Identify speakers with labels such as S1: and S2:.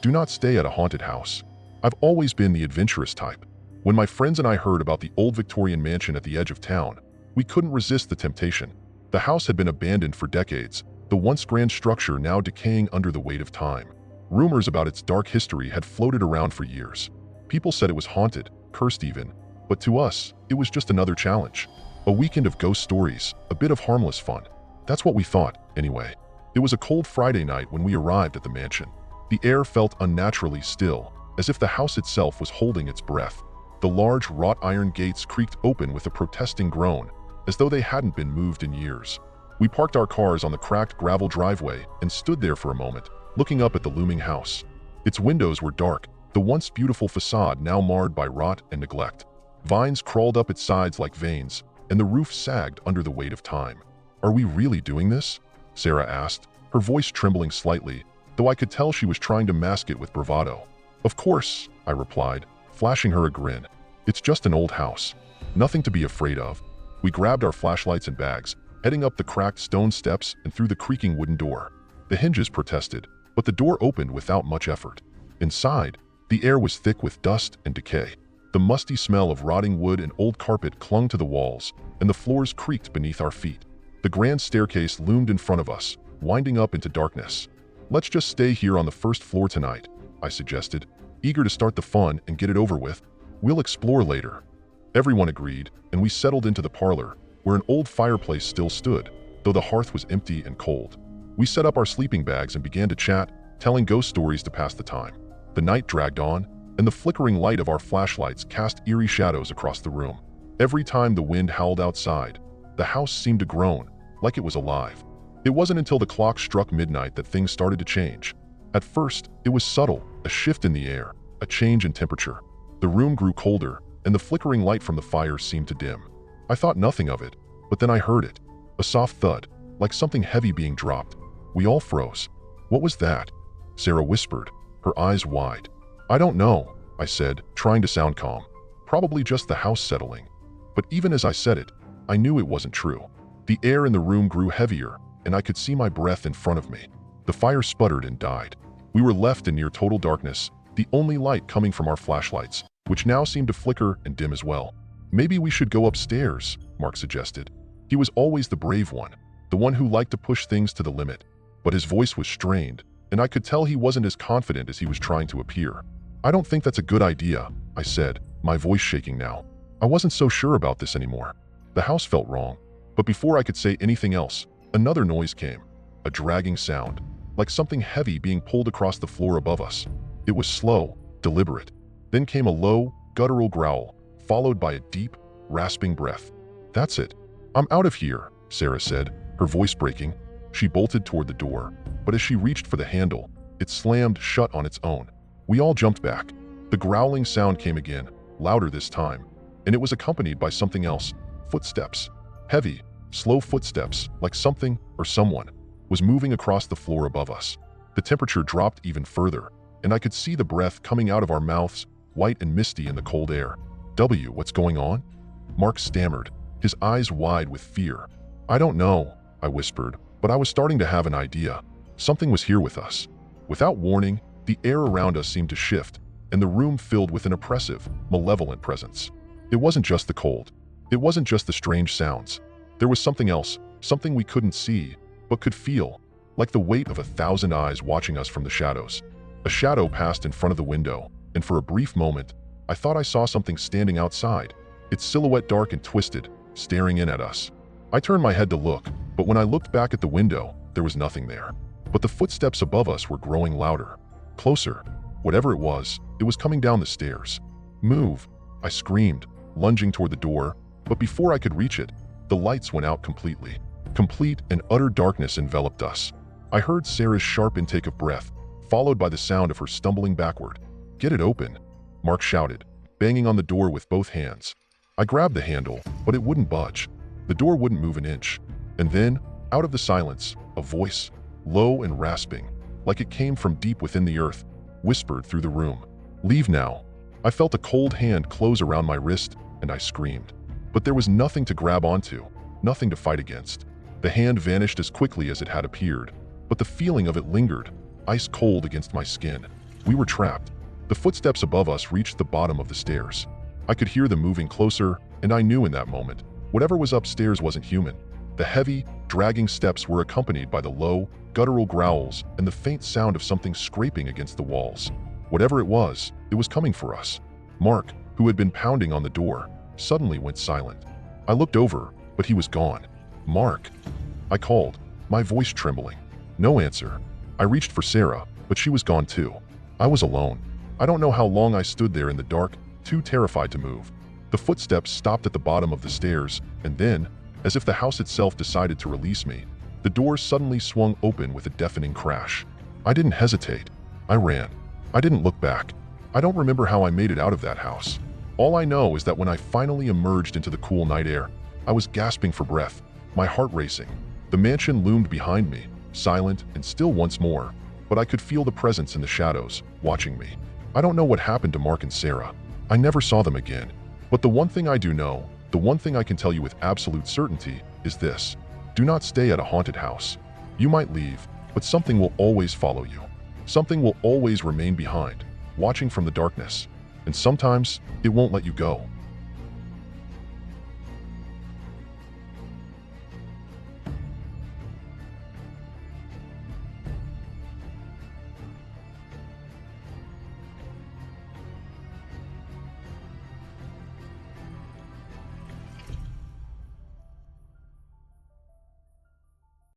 S1: Do not stay at a haunted house. I've always been the adventurous type. When my friends and I heard about the old Victorian mansion at the edge of town, we couldn't resist the temptation. The house had been abandoned for decades, the once grand structure now decaying under the weight of time. Rumors about its dark history had floated around for years. People said it was haunted, cursed even, but to us, it was just another challenge. A weekend of ghost stories, a bit of harmless fun. That's what we thought, anyway. It was a cold Friday night when we arrived at the mansion. The air felt unnaturally still, as if the house itself was holding its breath. The large wrought iron gates creaked open with a protesting groan, as though they hadn't been moved in years. We parked our cars on the cracked gravel driveway and stood there for a moment, looking up at the looming house. Its windows were dark, the once beautiful facade now marred by rot and neglect. Vines crawled up its sides like veins, and the roof sagged under the weight of time. "Are we really doing this?" Sarah asked, her voice trembling slightly, though I could tell she was trying to mask it with bravado. "Of course," I replied, flashing her a grin. "It's just an old house. Nothing to be afraid of." We grabbed our flashlights and bags, heading up the cracked stone steps and through the creaking wooden door. The hinges protested, but the door opened without much effort. Inside, the air was thick with dust and decay. The musty smell of rotting wood and old carpet clung to the walls, and the floors creaked beneath our feet. The grand staircase loomed in front of us, winding up into darkness. "Let's just stay here on the first floor tonight," I suggested, eager to start the fun and get it over with. "We'll explore later." Everyone agreed, and we settled into the parlor, where an old fireplace still stood, though the hearth was empty and cold. We set up our sleeping bags and began to chat, telling ghost stories to pass the time. The night dragged on, and the flickering light of our flashlights cast eerie shadows across the room. Every time the wind howled outside, the house seemed to groan, like it was alive. It wasn't until the clock struck midnight that things started to change. At first, it was subtle, a shift in the air, a change in temperature. The room grew colder, and the flickering light from the fire seemed to dim. I thought nothing of it, but then I heard it, a soft thud, like something heavy being dropped. We all froze. "What was that?" Sarah whispered, her eyes wide. "I don't know," I said, trying to sound calm. "Probably just the house settling." But even as I said it, I knew it wasn't true. The air in the room grew heavier, and I could see my breath in front of me. The fire sputtered and died. We were left in near total darkness, the only light coming from our flashlights, which now seemed to flicker and dim as well. "Maybe we should go upstairs," Mark suggested. He was always the brave one, the one who liked to push things to the limit. But his voice was strained, and I could tell he wasn't as confident as he was trying to appear. "I don't think that's a good idea," I said, my voice shaking now. I wasn't so sure about this anymore. The house felt wrong. But before I could say anything else, another noise came, a dragging sound, like something heavy being pulled across the floor above us. It was slow, deliberate. Then came a low, guttural growl, followed by a deep, rasping breath. "That's it. I'm out of here," Sarah said, her voice breaking. She bolted toward the door, but as she reached for the handle, it slammed shut on its own. We all jumped back. The growling sound came again, louder this time, and it was accompanied by something else, footsteps. Heavy, slow footsteps, like something or someone was moving across the floor above us. The temperature dropped even further, and I could see the breath coming out of our mouths, white and misty in the cold air. What's going on?" Mark stammered, his eyes wide with fear. "I don't know," I whispered, but I was starting to have an idea. Something was here with us. Without warning, the air around us seemed to shift, and the room filled with an oppressive, malevolent presence. It wasn't just the cold. It wasn't just the strange sounds. There was something else, something we couldn't see, but could feel, like the weight of 1,000 eyes watching us from the shadows. A shadow passed in front of the window, and for a brief moment, I thought I saw something standing outside, its silhouette dark and twisted, staring in at us. I turned my head to look, but when I looked back at the window, there was nothing there. But the footsteps above us were growing louder. Closer. Whatever it was coming down the stairs. "Move," I screamed, lunging toward the door, but before I could reach it, the lights went out completely. Complete and utter darkness enveloped us. I heard Sarah's sharp intake of breath, followed by the sound of her stumbling backward. "Get it open," Mark shouted, banging on the door with both hands. I grabbed the handle, but it wouldn't budge. The door wouldn't move an inch. And then, out of the silence, a voice, low and rasping, like it came from deep within the earth, whispered through the room. "Leave now." I felt a cold hand close around my wrist, and I screamed. But there was nothing to grab onto, nothing to fight against. The hand vanished as quickly as it had appeared, but the feeling of it lingered, ice cold against my skin. We were trapped. The footsteps above us reached the bottom of the stairs. I could hear them moving closer, and I knew in that moment, whatever was upstairs wasn't human. The heavy, dragging steps were accompanied by the low, guttural growls and the faint sound of something scraping against the walls. Whatever it was coming for us. Mark, who had been pounding on the door, suddenly went silent. I looked over, but he was gone. "Mark," I called, my voice trembling. No answer. I reached for Sarah, but she was gone too. I was alone. I don't know how long I stood there in the dark, too terrified to move. The footsteps stopped at the bottom of the stairs, and then, as if the house itself decided to release me, the doors suddenly swung open with a deafening crash. I didn't hesitate. I ran. I didn't look back. I don't remember how I made it out of that house. All I know is that when I finally emerged into the cool night air, I was gasping for breath, my heart racing. The mansion loomed behind me, silent and still once more, but I could feel the presence in the shadows, watching me. I don't know what happened to Mark and Sarah. I never saw them again. But the one thing I do know, the one thing I can tell you with absolute certainty, is this. Do not stay at a haunted house. You might leave, but something will always follow you. Something will always remain behind, watching from the darkness. And sometimes, it won't let you go.